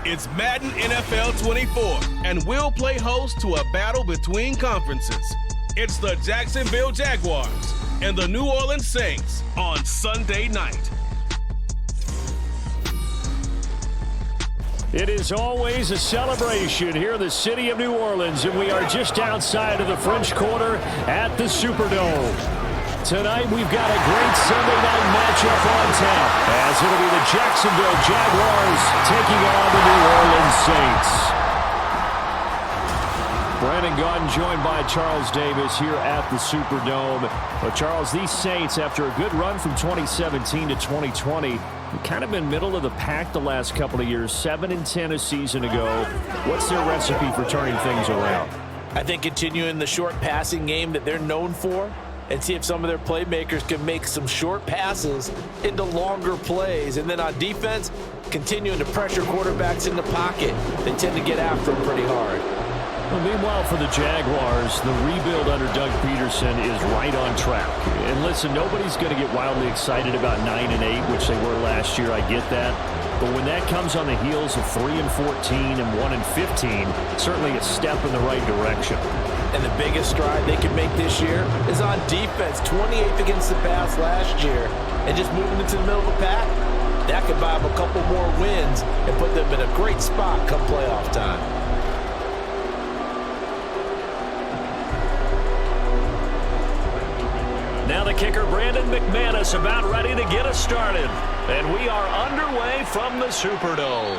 It's Madden NFL 24, and we'll play host to a battle between conferences. It's the Jacksonville Jaguars and the New Orleans Saints on Sunday night. It is always a celebration here in the city of New Orleans, and we are just outside of the French Quarter at the Superdome. Tonight, we've got a great Sunday night matchup on tap, as it'll be the Jacksonville Jaguars taking on the New Orleans Saints. Brandon Gunn joined by Charles Davis here at the Superdome. But Charles, these Saints, after a good run from 2017 to 2020, have kind of been middle of the pack the last couple of years, 7-10 a season ago. What's their recipe for turning things around? I think continuing the short passing game that they're known for, and see if some of their playmakers can make some short passes into longer plays. And then on defense, continuing to pressure quarterbacks in the pocket. They tend to get after them pretty hard. Well, meanwhile, for the Jaguars, the rebuild under Doug Peterson is right on track. And listen, nobody's going to get wildly excited about 9-8, which they were last year. I get that. But when that comes on the heels of 3-14 and 1-15, certainly a step in the right direction. And the biggest stride they can make this year is on defense. 28th against the pass last year. And just moving into the middle of the pack, that could buy them a couple more wins and put them in a great spot come playoff time. Now the kicker, Brandon McManus, about ready to get us started. And we are underway from the Superdome.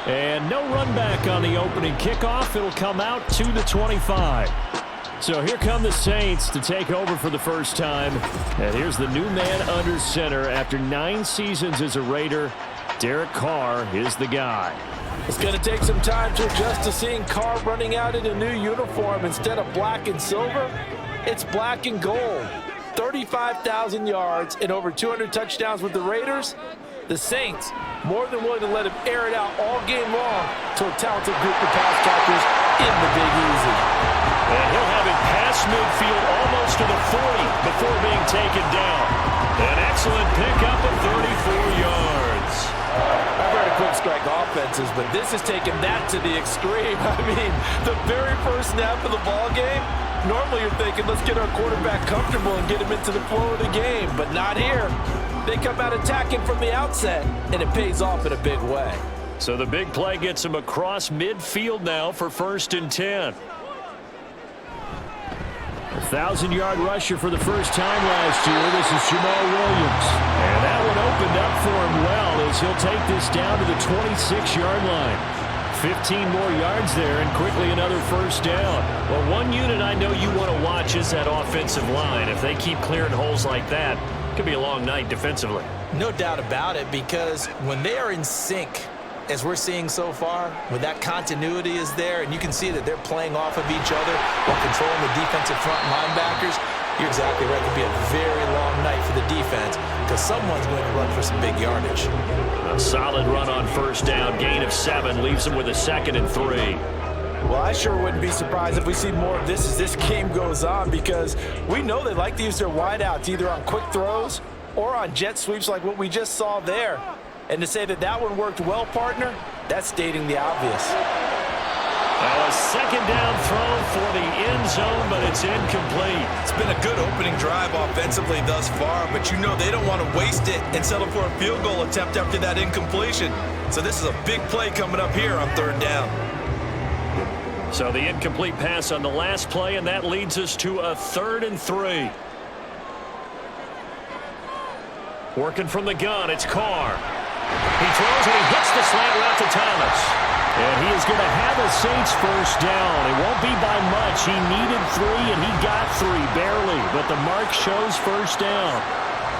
And no run back on the opening kickoff. It'll come out to the 25. So here come the Saints to take over for the first time. And here's the new man under center after 9 seasons as a Raider. Derek Carr is the guy. It's going to take some time to adjust to seeing Carr running out in a new uniform instead of black and silver. It's black and gold. 35,000 yards and over 200 touchdowns with the Raiders. The Saints more than willing to let him air it out all game long to a talented group of pass catchers in the Big Easy. And he'll have it past midfield almost to the 40 before being taken down. An excellent pickup of 34 yards. I've heard of quick strike offenses, but this is taking that to the extreme. I mean, the very first snap of the ball game, normally you're thinking, let's get our quarterback comfortable and get him into the flow of the game, but not here. They come out attacking from the outset, and it pays off in a big way. So the big play gets him across midfield now for 1st and 10. 1,000-yard rusher for the first time last year. This is Jamal Williams. And that one opened up for him well as he'll take this down to the 26-yard line. 15 more yards there and quickly another first down. Well, one unit I know you want to watch is that offensive line. If they keep clearing holes like that, it could be a long night defensively. No doubt about it, because when they are in sync, as we're seeing so far, when that continuity is there and you can see that they're playing off of each other while controlling the defensive front linebackers, you're exactly right. It could be a very long night for the defense because someone's going to run for some big yardage. A solid run on first down, gain of 7, leaves them with a 2nd and 3. Well, I sure wouldn't be surprised if we see more of this as this game goes on, because we know they like to use their wideouts either on quick throws or on jet sweeps like what we just saw there. And to say that that one worked well, partner, that's stating the obvious. Now a 2nd down throw for the end zone, but it's incomplete. It's been a good opening drive offensively thus far, but you know they don't want to waste it and settle for a field goal attempt after that incompletion. So this is a big play coming up here on 3rd down. So the incomplete pass on the last play, and that leads us to a 3rd and 3. Working from the gun, it's Carr. He throws and he hits the slant route to Thomas. And he is going to have a Saints first down. It won't be by much. He needed 3 and he got 3, barely. But the mark shows first down.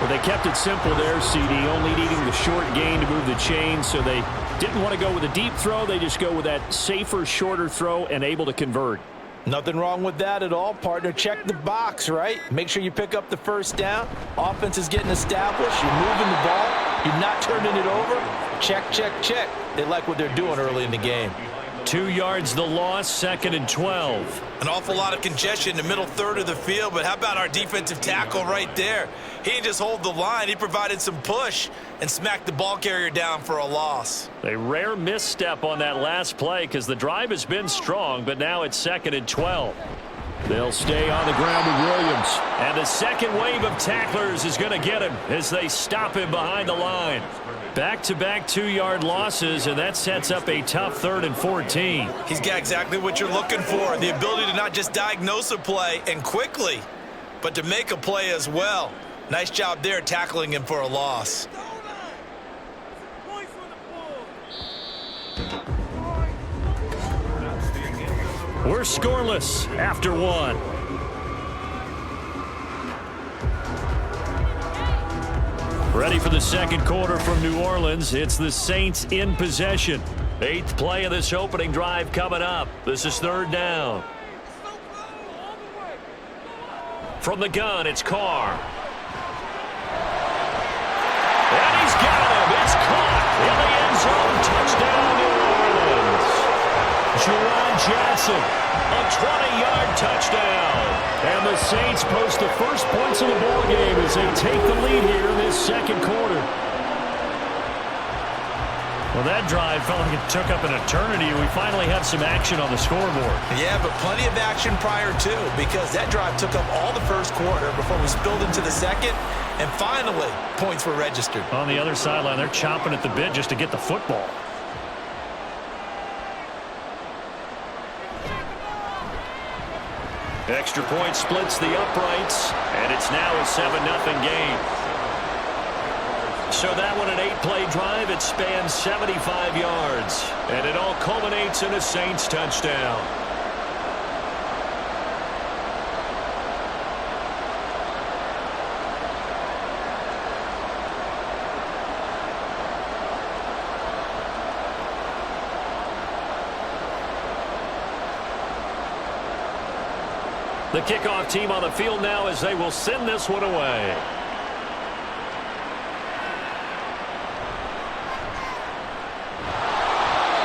Well, they kept it simple there, CD, only needing the short gain to move the chain. So they didn't want to go with a deep throw. They just go with that safer, shorter throw and able to convert. Nothing wrong with that at all, partner. Check the box, right? Make sure you pick up the first down. Offense is getting established. You're moving the ball. You're not turning it over. Check, check, check. They like what they're doing early in the game. 2 yards the loss, 2nd and 12. An awful lot of congestion in the middle third of the field, but how about our defensive tackle right there? He didn't just hold the line, he provided some push and smacked the ball carrier down for a loss. A rare misstep on that last play because the drive has been strong, but now it's 2nd and 12. They'll stay on the ground with Williams. And the second wave of tacklers is going to get him as they stop him behind the line. Back-to-back 2-yard losses, and that sets up a tough 3rd and 14. He's got exactly what you're looking for, the ability to not just diagnose a play and quickly, but to make a play as well. Nice job there tackling him for a loss. We're scoreless after 1. Ready for the second quarter from New Orleans. It's the Saints in possession. 8th play of this opening drive coming up. This is 3rd down. From the gun, it's Carr. And he's got him. It's caught in the end zone. Touchdown, New Orleans. Juwan Johnson, a 20-yard touchdown. And the Saints post the first points of the ball game as they take the lead here in this second quarter. Well, that drive felt like it took up an eternity. We finally have some action on the scoreboard. Yeah, but plenty of action prior to, because that drive took up all the first quarter before we spilled into the second, and finally, points were registered. On the other sideline, they're chomping at the bit just to get the football. Extra point splits the uprights, and it's now a 7-0 game. So that one, an 8-play drive, it spans 75 yards, and it all culminates in a Saints touchdown. The kickoff team on the field now as they will send this one away.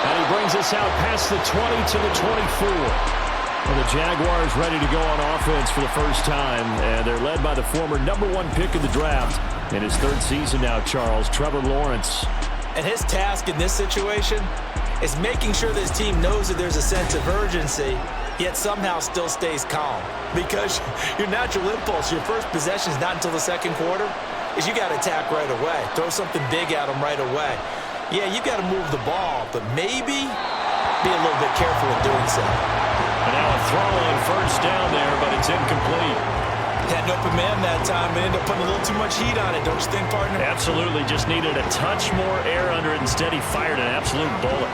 And he brings us out past the 20 to the 24. Well, the Jaguars ready to go on offense for the first time, and they're led by the former #1 pick of the draft in his 3rd season now, Charles, Trevor Lawrence. And his task in this situation is making sure this team knows that there's a sense of urgency, yet somehow still stays calm. Because your natural impulse, your first possession is not until the second quarter, is you got to attack right away. Throw something big at them right away. Yeah, you got to move the ball, but maybe be a little bit careful in doing so. And now a throw on first down there, but it's incomplete. Had an open man that time and ended up putting a little too much heat on it, don't you think, partner? Absolutely, just needed a touch more air under it. Instead, he fired an absolute bullet.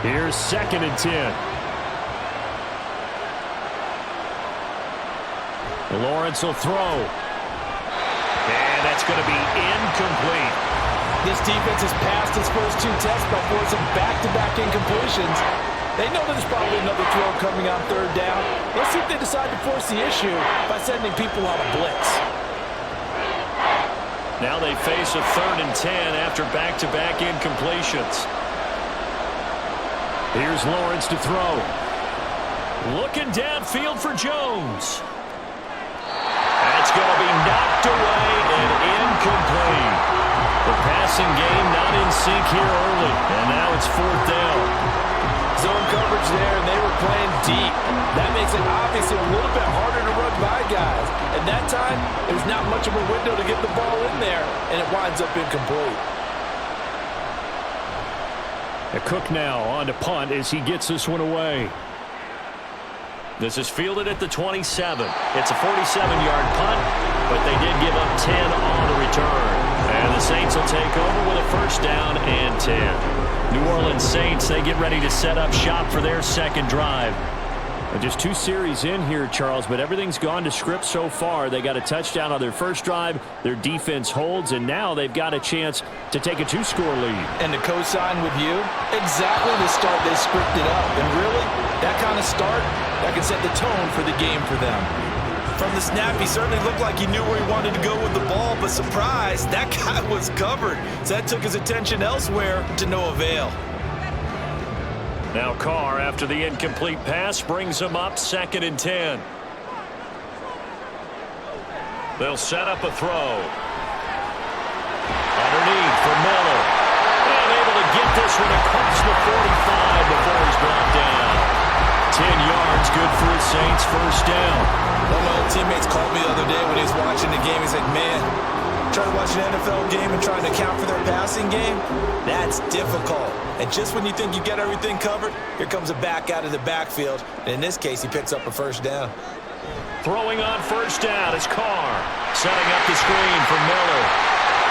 Here's 2nd and 10. Lawrence will throw. And that's going to be incomplete. This defense has passed its first 2 tests by forcing back-to-back incompletions. They know there's probably another throw coming on 3rd down. Let's see if they decide to force the issue by sending people on a blitz. Now they face a 3rd and 10 after back-to-back incompletions. Here's Lawrence to throw. Looking downfield for Jones. That's going to be knocked away and incomplete. The passing game not in sync here early, and now it's 4th down. Zone coverage there, and they were playing deep. That makes it obviously a little bit harder to run by guys. And that time, it was not much of a window to get the ball in there, and it winds up incomplete. A Cook now on to punt as he gets this one away. This is fielded at the 27. It's a 47-yard punt, but they did give up 10 on the return. And the Saints will take over with a 1st down and 10. New Orleans Saints, they get ready to set up shop for their second drive. And just 2 series in here, Charles, but everything's gone to script so far. They got a touchdown on their first drive. Their defense holds, and now they've got a chance to take a 2-score lead. And to co-sign with you, exactly the start they scripted up. And really, that kind of start, that can set the tone for the game for them. From the snap, he certainly looked like he knew where he wanted to go with the ball, but surprise, that guy was covered. So that took his attention elsewhere to no avail. Now Carr, after the incomplete pass, brings him up 2nd and 10. They'll set up a throw. Underneath for Miller. And able to get this one across the 45 before he's brought down. 10 yards, good for his Saints, first down. One of my old teammates called me the other day when he was watching the game. He's like, man, trying to watch an NFL game and trying to account for their passing game, that's difficult. And just when you think you get everything covered, here comes a back out of the backfield. And in this case, he picks up a first down. Throwing on first down is Carr. Setting up the screen for Miller.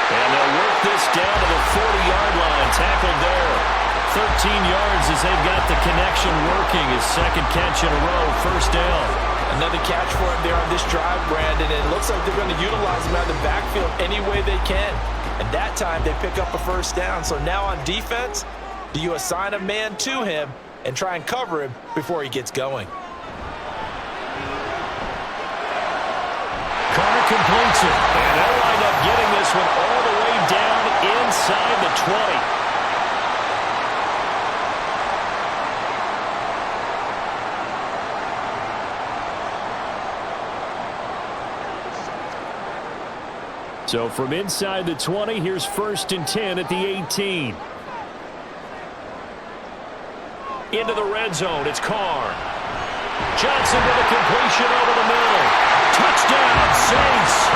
And they'll work this down to the 40-yard line. Tackled there. 13 yards as they've got the connection working. His second catch in a row. First down. Another catch for him there on this drive, Brandon. And it looks like they're going to utilize him out of the backfield any way they can. And that time they pick up a first down. So now on defense, do you assign a man to him and try and cover him before he gets going? Carr completes it. And they'll wind up getting this one all the way down inside the 20. So from inside the 20, here's 1st and 10 at the 18. Into the red zone, it's Carr. Johnson with a completion over the middle. Touchdown, Saints.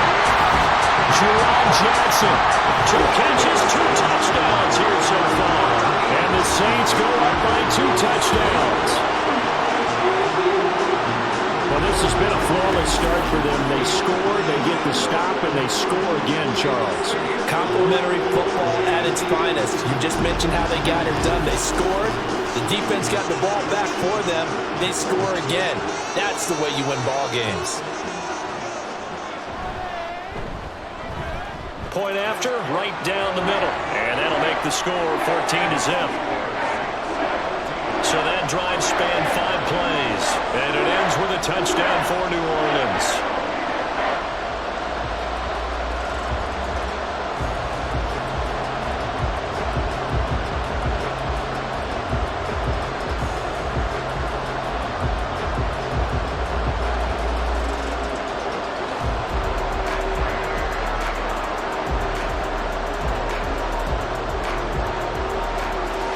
Jerome Johnson. 2 catches, 2 touchdowns here so far. And the Saints go up by 2 touchdowns. Well, this has been a flawless start for them. They score, they get the stop, and they score again, Charles. Complimentary football at its finest. You just mentioned how they got it done. They scored. The defense got the ball back for them. They score again. That's the way you win ball games. Point after, right down the middle. And that'll make the score 14-0. So that drive spanned 5 plays. And it ends with a touchdown for New Orleans.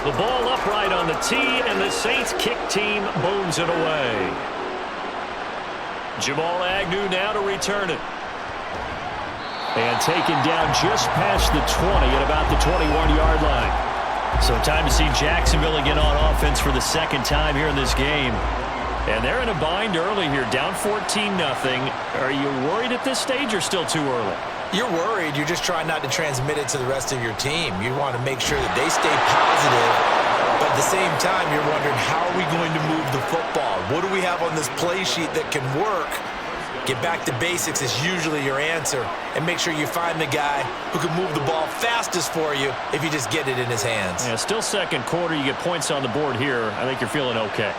The ball upright on the tee, and the Saints kick team booms it away. Jamal Agnew now to return it. And taken down just past the 20 at about the 21-yard line. So time to see Jacksonville again on offense for the 2nd time here in this game. And they're in a bind early here, down 14-0. Are you worried at this stage or still too early? You're worried. You're just trying not to transmit it to the rest of your team. You want to make sure that they stay positive, but at the same time, you're wondering, how are we going to move the football? What do we have on this play sheet that can work? Get back to basics is usually your answer, and make sure you find the guy who can move the ball fastest for you if you just get it in his hands. Yeah, still 2nd quarter. You get points on the board here. I think you're feeling okay.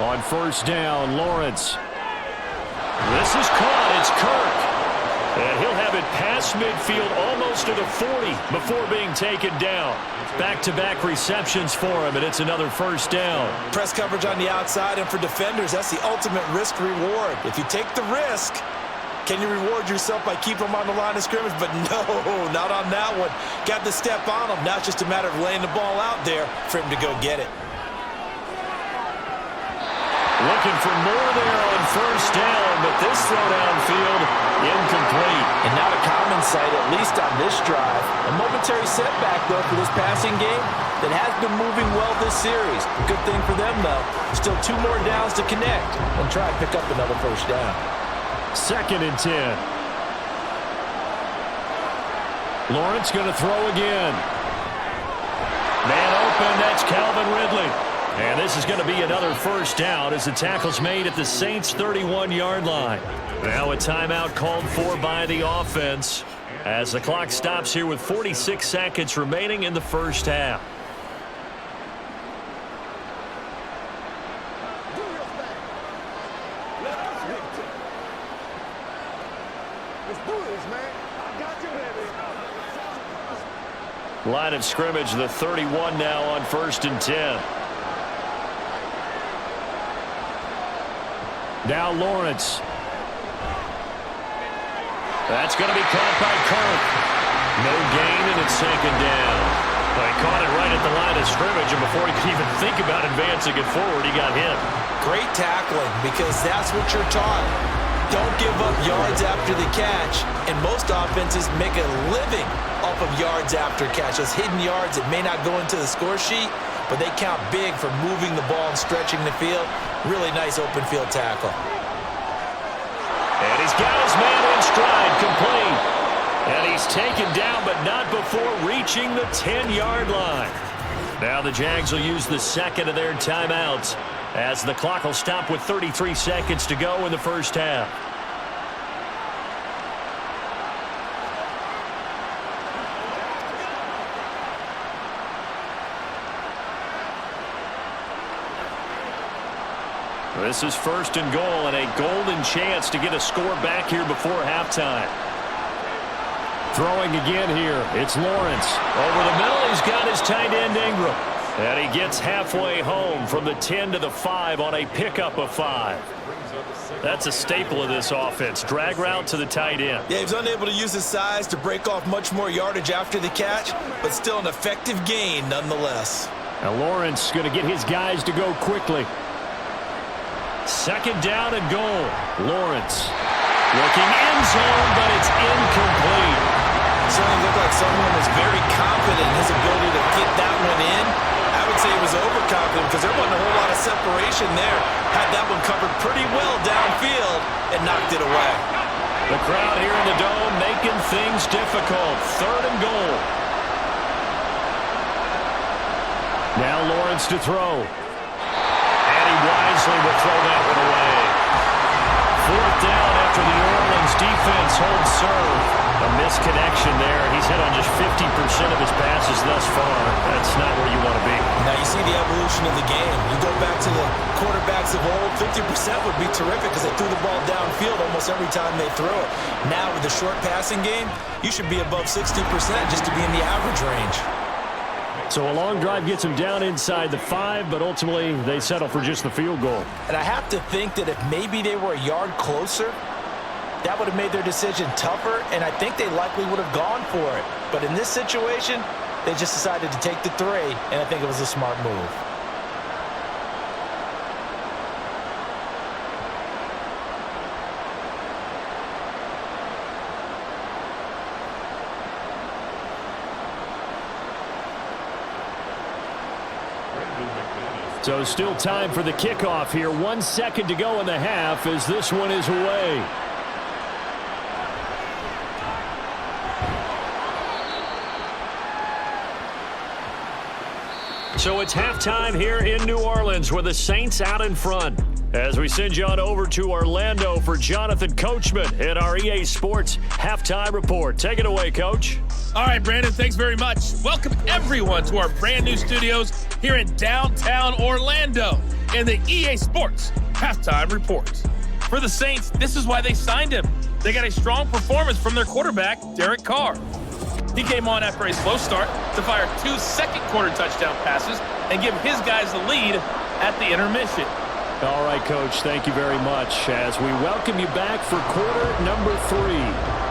On first down, Lawrence. This is caught. It's Kirk. And he'll have it past midfield almost to the 40 before being taken down. Back-to-back receptions for him, and it's another first down. Press coverage on the outside, and for defenders, that's the ultimate risk-reward. If you take the risk, can you reward yourself by keeping them on the line of scrimmage? But no, not on that one. Got the step on them. Now it's just a matter of laying the ball out there for him to go get it. Looking for more there on first down, but this throw downfield incomplete. And not a common sight, at least on this drive. A momentary setback, though, for this passing game that has been moving well this series. Good thing for them, though. Still 2 more downs to connect and try to pick up another first down. 2nd and 10. Lawrence going to throw again. Man open, that's Calvin Ridley. And this is going to be another first down as the tackle's made at the Saints' 31-yard line. Now a timeout called for by the offense as the clock stops here with 46 seconds remaining in the first half. Line of scrimmage, the 31 now on 1st and 10. Now Lawrence. That's going to be caught by Kirk. No gain, and it's second down. Well, he caught it right at the line of scrimmage, and before he could even think about advancing it forward, he got hit. Great tackling, because that's what you're taught. Don't give up yards after the catch, and most offenses make a living off of yards after catch. Those hidden yards that may not go into the score sheet, but they count big for moving the ball and stretching the field. Really nice open field tackle. And he's got his man in stride, complete. And he's taken down, but not before reaching the 10-yard line. Now the Jags will use the second of their timeouts, as the clock will stop with 33 seconds to go in the first half. This is 1st and goal, and a golden chance to get a score back here before halftime. Throwing again here, it's Lawrence. Over the middle, he's got his tight end Ingram. And he gets halfway home from the 10 to the 5 on a pickup of 5. That's a staple of this offense. Drag route to the tight end. Yeah, he was unable to use his size to break off much more yardage after the catch, but still an effective gain nonetheless. Now Lawrence going to get his guys to go quickly. Second down and goal. Lawrence looking end zone, but it's incomplete. Certainly looked like someone was very confident in his ability to get that one in. I would say he was overconfident because there wasn't a whole lot of separation there. Had that one covered pretty well downfield and knocked it away. The crowd here in the Dome making things difficult. 3rd and goal. Now Lawrence to throw. And he wisely will throw that one away. 4th down after the New Orleans defense holds serve. A misconnection there. He's hit on just 50% of his passes thus far. That's not where you want to be. Now you see the evolution of the game. You go back to the quarterbacks of old, 50% would be terrific because they threw the ball downfield almost every time they threw it. Now with the short passing game, you should be above 60% just to be in the average range. So a long drive gets them down inside the 5, but ultimately they settle for just the field goal. And I have to think that if maybe they were a yard closer, that would have made their decision tougher, and I think they likely would have gone for it. But in this situation, they just decided to take the 3, and I think it was a smart move. So still time for the kickoff here. 1 second to go in the half as this one is away. So it's halftime here in New Orleans with the Saints out in front. As we send you on over to Orlando for Jonathan Coachman at our EA Sports Halftime Report. Take it away, Coach. All right, Brandon, thanks very much. Welcome everyone to our brand new studios here in downtown Orlando in the EA Sports Halftime Report. For the Saints, this is why they signed him. They got a strong performance from their quarterback, Derek Carr. He came on after a slow start to fire 2 second-quarter touchdown passes and give his guys the lead at the intermission. All right, Coach, thank you very much as we welcome you back for quarter number 3.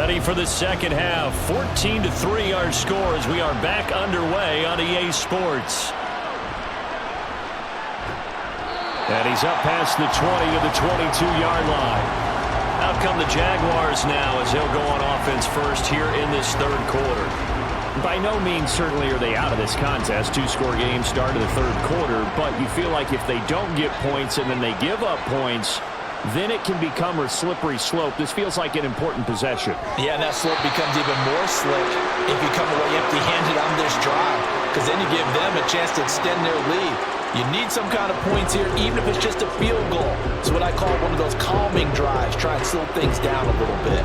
Ready for the second half. 14-3 our score as we are back underway on EA Sports. And he's up past the 20 to the 22-yard line. Out come the Jaguars now as they'll go on offense first here in this third quarter. By no means certainly are they out of this contest. 2-score game start of the third quarter, but you feel like if they don't get points and then they give up points, then it can become a slippery slope. This feels like an important possession. Yeah, and that slope becomes even more slick if you come away empty-handed on this drive, because then you give them a chance to extend their lead. You need some kind of points here, even if it's just a field goal. It's what I call one of those calming drives. Try and slow things down a little bit.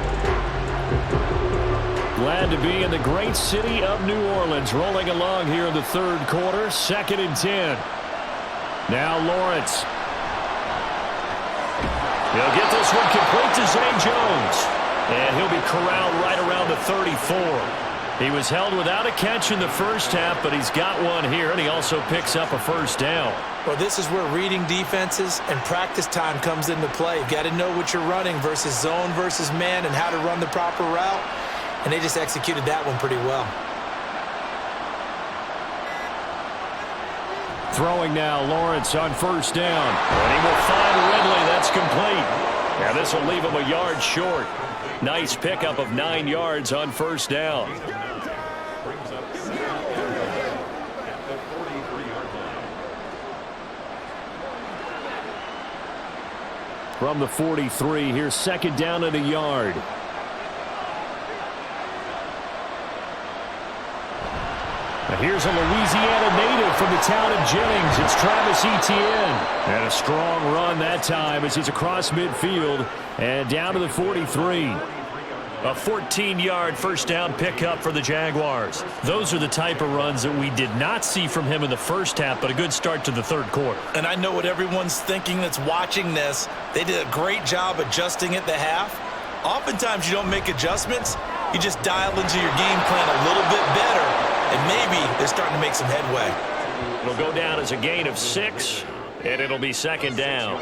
Glad to be in the great city of New Orleans, rolling along here in the third quarter, 2nd and 10. Now Lawrence. He'll get this one complete to Zay Jones. And he'll be corralled right around the 34. He was held without a catch in the first half, but he's got one here, and he also picks up a first down. Well, this is where reading defenses and practice time comes into play. You've got to know what you're running versus zone versus man and how to run the proper route. And they just executed that one pretty well. Throwing now, Lawrence on first down. And he will find Ridley. That's complete. And this will leave him a yard short. Nice pickup of 9 yards on first down. From the 43, here's 2nd down and a yard. Here's a Louisiana native from the town of Jennings. It's Travis Etienne. And a strong run that time as he's across midfield and down to the 43. A 14-yard first down pickup for the Jaguars. Those are the type of runs that we did not see from him in the first half, but a good start to the third quarter. And I know what everyone's thinking that's watching this. They did a great job adjusting at the half. Oftentimes you don't make adjustments. You just dial into your game plan a little bit better. And maybe they're starting to make some headway. It'll go down as a gain of 6, and it'll be 2nd down.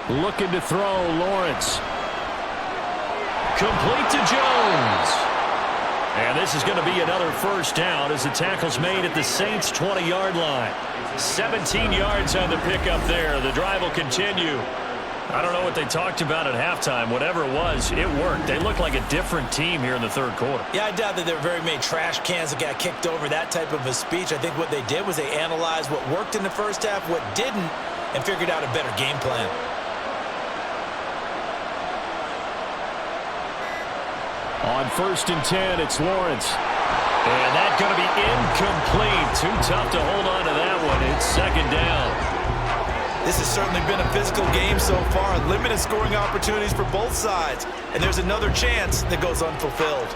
Looking to throw, Lawrence. Complete to Jones. And this is going to be another first down as the tackle's made at the Saints' 20-yard line. 17 yards on the pickup there. The drive will continue. I don't know what they talked about at halftime. Whatever it was, it worked. They look like a different team here in the third quarter. Yeah, I doubt that there were very many trash cans that got kicked over, that type of a speech. I think what they did was they analyzed what worked in the first half, what didn't, and figured out a better game plan. On 1st and 10, it's Lawrence. And that's going to be incomplete. Too tough to hold on to that one. It's 2nd down. This has certainly been a physical game so far. Limited scoring opportunities for both sides. And there's another chance that goes unfulfilled.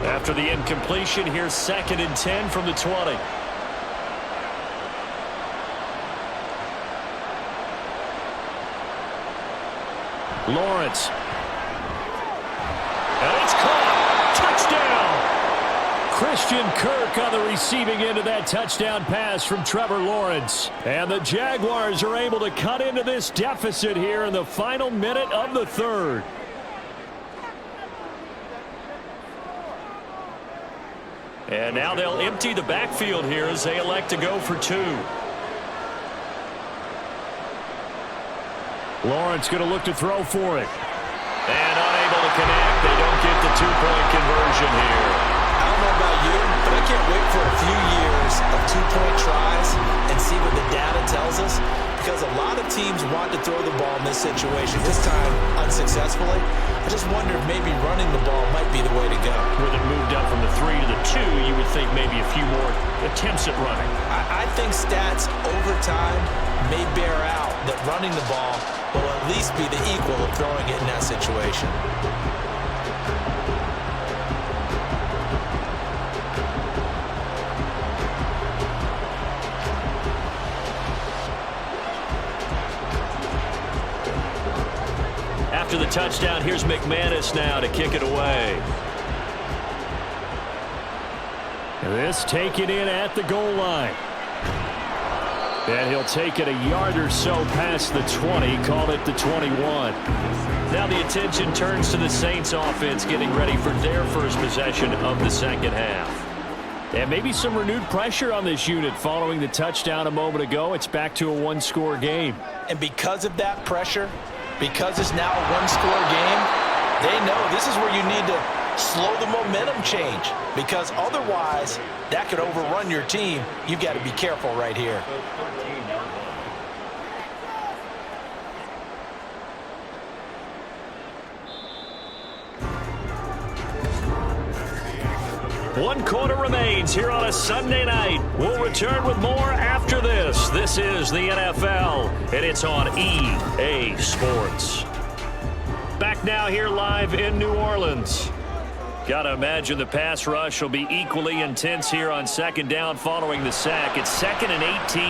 After the incompletion, here's 2nd and 10 from the 20. Lawrence. And it's caught. Touchdown. Christian Kirk on the receiving end of that touchdown pass from Trevor Lawrence. And the Jaguars are able to cut into this deficit here in the final minute of the third. And now they'll empty the backfield here as they elect to go for 2. Lawrence going to look to throw for it. And unable to connect. They don't get the 2-point conversion here. I don't know about you, but I can't wait for a few years of 2-point tries and see what the data tells us. Because a lot of teams want to throw the ball in this situation, this time unsuccessfully. I just wonder if maybe running the ball might be the way to go. With it moved up from the 3 to the 2, you would think maybe a few more attempts at running. I think stats over time may bear out that running the ball will at least be the equal of throwing it in that situation. After the touchdown, here's McManus now to kick it away. This taken in at the goal line. And he'll take it a yard or so past the 20, call it the 21. Now the attention turns to the Saints offense getting ready for their first possession of the second half. And maybe some renewed pressure on this unit following the touchdown a moment ago. It's back to a one-score game. And because of that pressure, because it's now a one-score game, they know this is where you need to slow the momentum change, because otherwise that could overrun your team. You've got to be careful right here. One quarter remains here on a Sunday night. We'll return with more after this. This is the NFL, and it's on EA Sports. Back now here live in New Orleans. Gotta imagine the pass rush will be equally intense here on second down following the sack. It's 2nd and 18.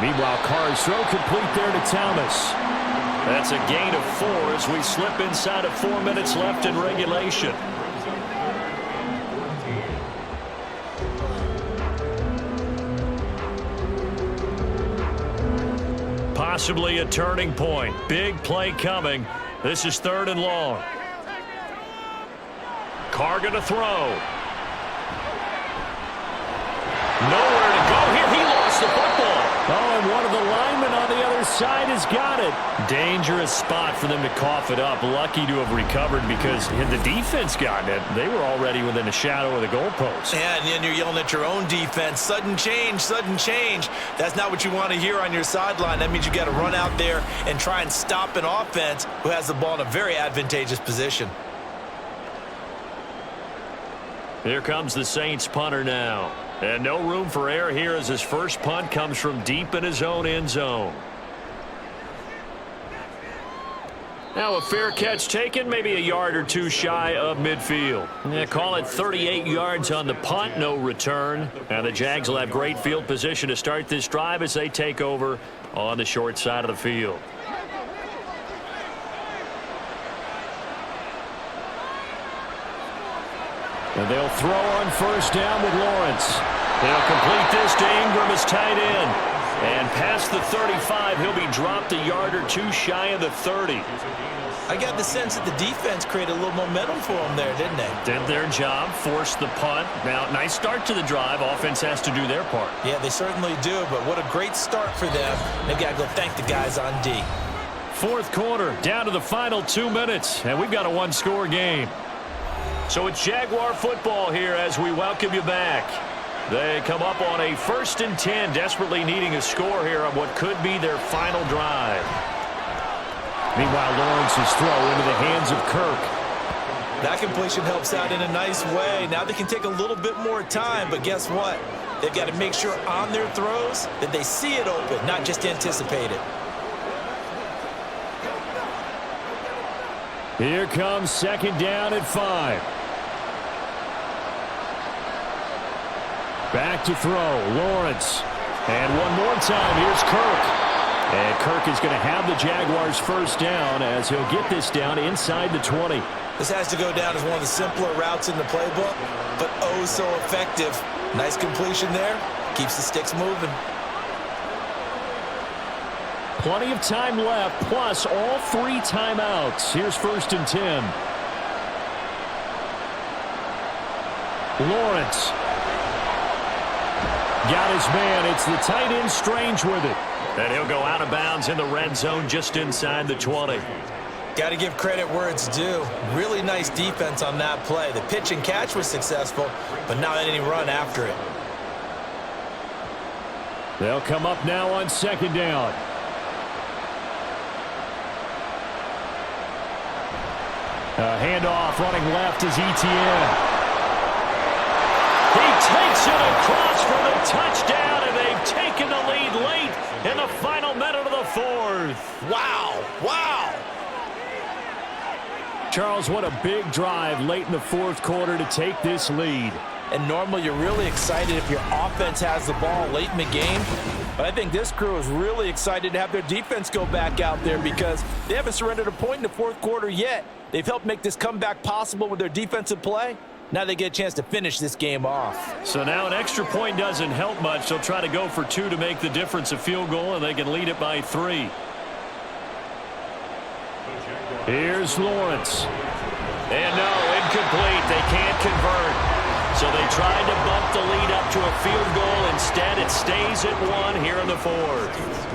Meanwhile, Carr's throw complete there to Thomas. That's a gain of 4 as we slip inside of 4 minutes left in regulation. Possibly a turning point. Big play coming. This is 3rd and long. Carr going to throw. Nowhere to go here. He lost the football. Oh, and one of the linemen on the other side has got it. Dangerous spot for them to cough it up. Lucky to have recovered because had the defense gotten it, they were already within a shadow of the goalpost. Yeah, and then you're yelling at your own defense. Sudden change, sudden change. That's not what you want to hear on your sideline. That means you got to run out there and try and stop an offense who has the ball in a very advantageous position. Here comes the Saints punter now. And no room for error here as his first punt comes from deep in his own end zone. Now a fair catch taken, maybe a yard or two shy of midfield. Yeah, call it 38 yards on the punt, no return. And the Jags will have great field position to start this drive as they take over on the short side of the field. And they'll throw on first down with Lawrence. They'll complete this to Ingram as tight end. And past the 35, he'll be dropped a yard or two shy of the 30. I got the sense that the defense created a little momentum for them there, didn't they? Did their job, forced the punt. Now, nice start to the drive. Offense has to do their part. Yeah, they certainly do, but what a great start for them. They've got to go thank the guys on D. 4th quarter, down to the final 2 minutes, and we've got a one-score game. So it's Jaguar football here as we welcome you back. They come up on a 1st and 10, desperately needing a score here on what could be their final drive. Meanwhile, Lawrence's throw into the hands of Kirk. That completion helps out in a nice way. Now they can take a little bit more time, but guess what? They've got to make sure on their throws that they see it open, not just anticipate it. Here comes 2nd down at 5. Back to throw, Lawrence. And one more time, here's Kirk. And Kirk is going to have the Jaguars first down as he'll get this down inside the 20. This has to go down as one of the simpler routes in the playbook, but oh so effective. Nice completion there. Keeps the sticks moving. Plenty of time left, plus all 3 timeouts. Here's 1st and 10. Lawrence. Got his man. It's the tight end Strange with it. And he'll go out of bounds in the red zone just inside the 20. Got to give credit where it's due. Really nice defense on that play. The pitch and catch was successful, but not any run after it. They'll come up now on 2nd down. Handoff running left is Etienne. He takes it across for the touchdown, and they've taken the lead late in the final minute of the 4th. Wow. Wow. Charles, what a big drive late in the 4th quarter to take this lead. And normally you're really excited if your offense has the ball late in the game. But I think this crew is really excited to have their defense go back out there because they haven't surrendered a point in the 4th quarter yet. They've helped make this comeback possible with their defensive play. Now they get a chance to finish this game off. So now an extra point doesn't help much. They'll try to go for 2 to make the difference a field goal, and they can lead it by 3. Here's Lawrence. And no, incomplete. They can't convert. So they tried to bump the lead up to a field goal. Instead, it stays at 1 here in the fourth.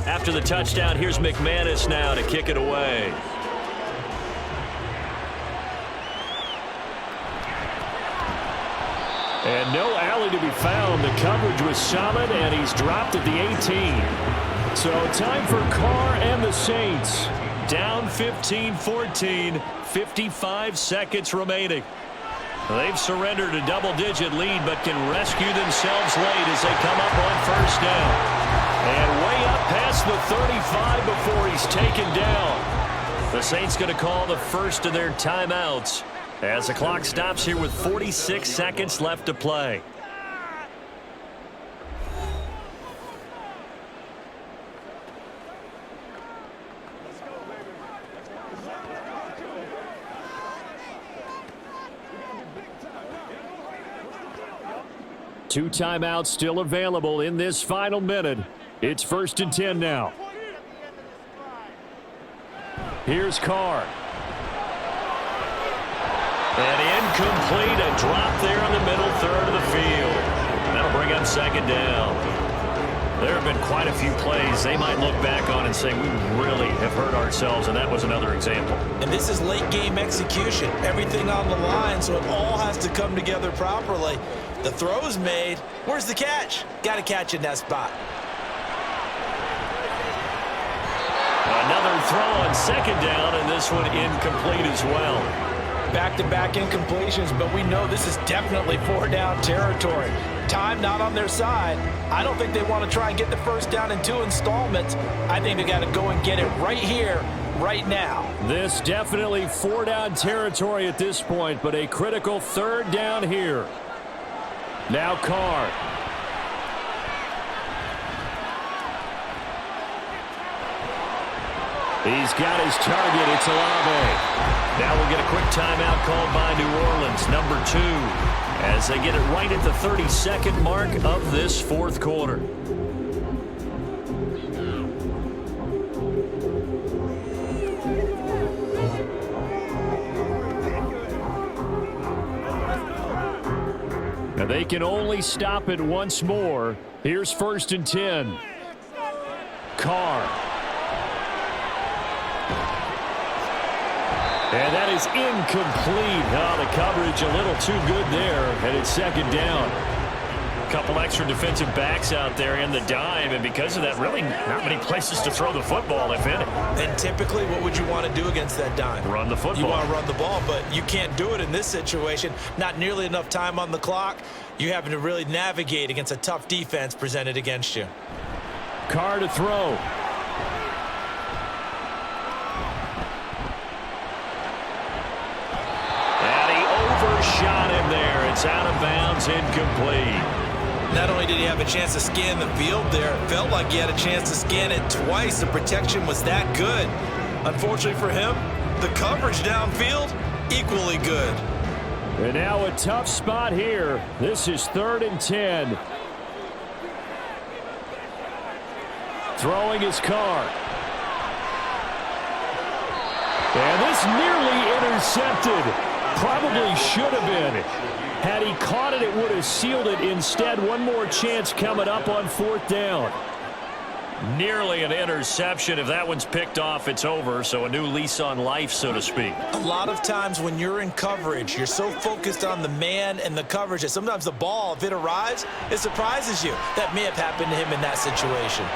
After the touchdown, here's McManus now to kick it away. And no alley to be found. The coverage was solid, and he's dropped at the 18. So time for Carr and the Saints. Down 15-14, 55 seconds remaining. They've surrendered a double-digit lead, but can rescue themselves late as they come up on first down. And way up past the 35 before he's taken down. The Saints going to call the first of their timeouts as the clock stops here with 46 seconds left to play. Two timeouts still available in this final minute. It's 1st and 10 now. Here's Carr. And incomplete, a drop there in the middle third of the field. That'll bring up second down. There have been quite a few plays they might look back on and say, we really have hurt ourselves, and that was another example. And this is late game execution. Everything on the line, so it all has to come together properly. The throw's made. Where's the catch? Got to catch in that spot. Another throw on second down, and this one incomplete as well. Back-to-back incompletions, but we know this is definitely 4-down territory. Time not on their side. I don't think they want to try and get the first down in 2 installments. I think they got to go and get it right here, right now. This definitely 4-down territory at this point, but a critical 3rd down here. Now Carr. He's got his target. It's Olave. Now we'll get a quick timeout called by New Orleans, number 2, as they get it right at the 32nd mark of this fourth quarter. And they can only stop it once more. Here's 1st and 10. Carr. And that is incomplete. Oh, the coverage a little too good there, and it's second down. A couple extra defensive backs out there in the dime, and because of that, really not many places to throw the football, if any. And typically, what would you want to do against that dime? Run the football. You want to run the ball, but you can't do it in this situation. Not nearly enough time on the clock. You're having to really navigate against a tough defense presented against you. Carr to throw. Shot him there. It's out of bounds, incomplete. Not only did he have a chance to scan the field there, it felt like he had a chance to scan it twice. The protection was that good. Unfortunately for him, the coverage downfield, equally good. And now a tough spot here. This is 3rd and 10. Throwing his Carr. And this nearly intercepted. Probably should have been. Had he caught it, it would have sealed it. Instead, one more chance coming up on 4th down. Nearly an interception. If that one's picked off, it's over. So a new lease on life, so to speak. A lot of times when you're in coverage, you're so focused on the man and the coverage that sometimes the ball, if it arrives, it surprises you. That may have happened to him in that situation.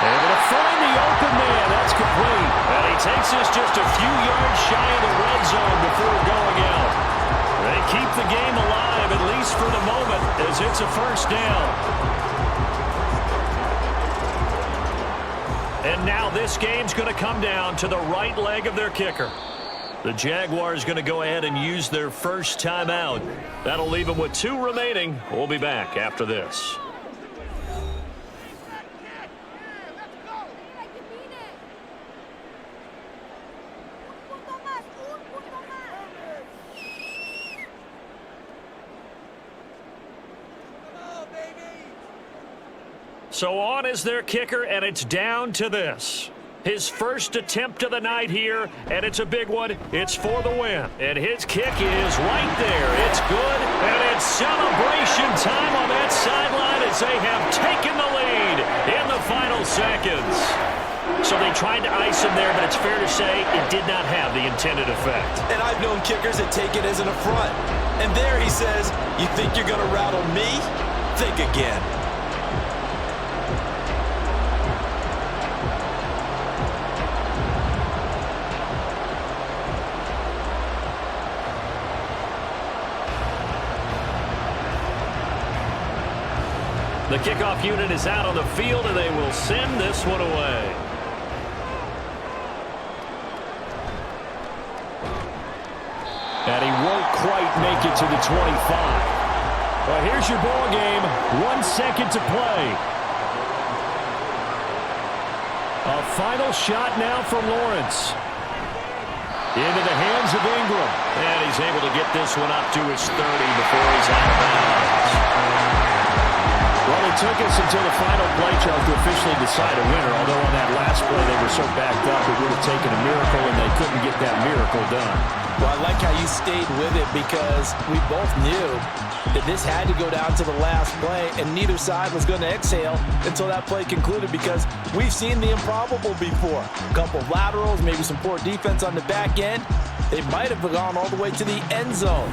Able to find the open man. That's complete. And he takes this just a few yards shy of the red zone before going out. They keep the game alive, at least for the moment, as it's a first down. And now this game's going to come down to the right leg of their kicker. The Jaguars going to go ahead and use their first timeout. That'll leave them with 2 remaining. We'll be back after this. So on is their kicker, and it's down to this. His first attempt of the night here, and it's a big one. It's for the win. And his kick is right there. It's good, and it's celebration time on that sideline as they have taken the lead in the final seconds. So they tried to ice him there, but it's fair to say it did not have the intended effect. And I've known kickers that take it as an affront. And there he says, you think you're going to rattle me? Think again. The kickoff unit is out on the field, and they will send this one away. And he won't quite make it to the 25. Well, here's your ball game. 1 second to play. A final shot now from Lawrence. Into the hands of Ingram. And he's able to get this one up to his 30 before he's out of bounds. Well, it took us until the final play, Charles, to officially decide a winner. Although on that last play they were so backed up, it would have taken a miracle, and they couldn't get that miracle done. Well, I like how you stayed with it because we both knew that this had to go down to the last play, and neither side was going to exhale until that play concluded because we've seen the improbable before. A couple of laterals, maybe some poor defense on the back end. They might have gone all the way to the end zone.